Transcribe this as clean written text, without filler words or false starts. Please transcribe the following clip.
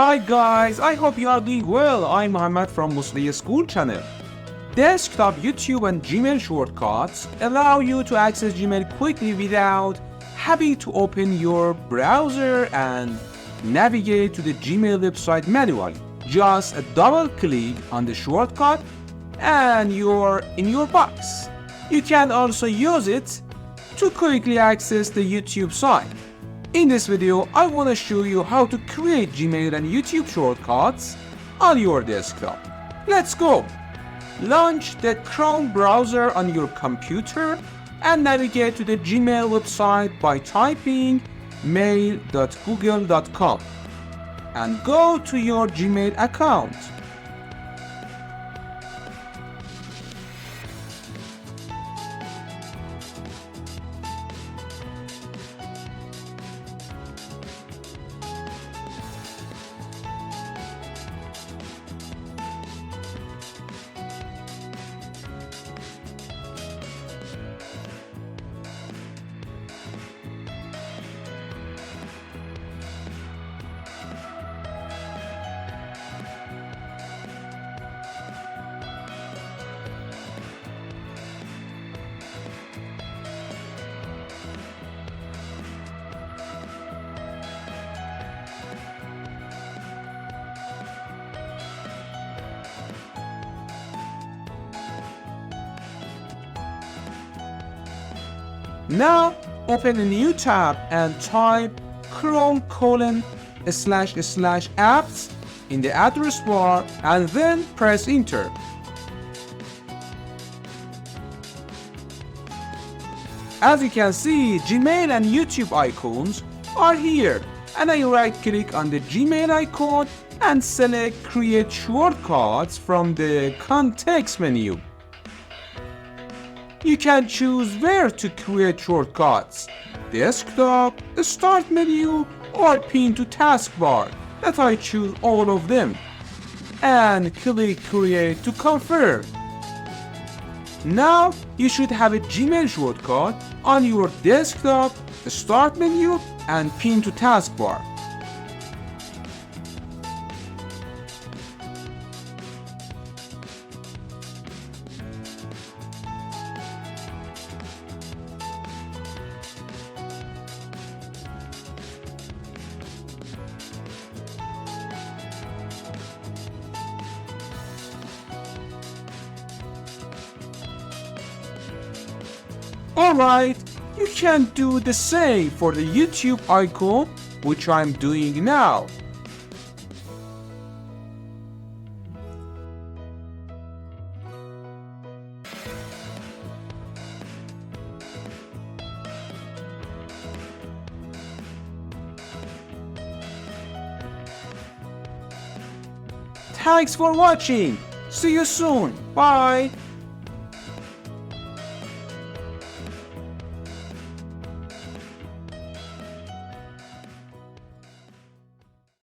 Hi guys, I hope you are doing well. I'm Mohammed from Moslehi School channel. Desktop, YouTube and Gmail shortcuts allow you to access Gmail quickly without having to open your browser and navigate to the Gmail website manually. Just a double click on the shortcut and you're in your box. You can also use it to quickly access the YouTube site. In this video, I want to show you how to create Gmail and YouTube shortcuts on your desktop. Let's go! Launch the Chrome browser on your computer and navigate to the Gmail website by typing mail.google.com and go to your Gmail account. Now open a new tab and type chrome://apps in the address bar and then press enter. As you can see, Gmail and YouTube icons are here, and I right click on the Gmail icon and select create shortcuts from the context menu. You can choose where to create shortcuts: desktop, start menu, or pin to taskbar. That I choose all of them. And click create to confirm. Now you should have a Gmail shortcut on your desktop, start menu, and pin to taskbar. Alright, you can do the same for the YouTube icon, which I'm doing now. Thanks for watching. See you soon. Bye.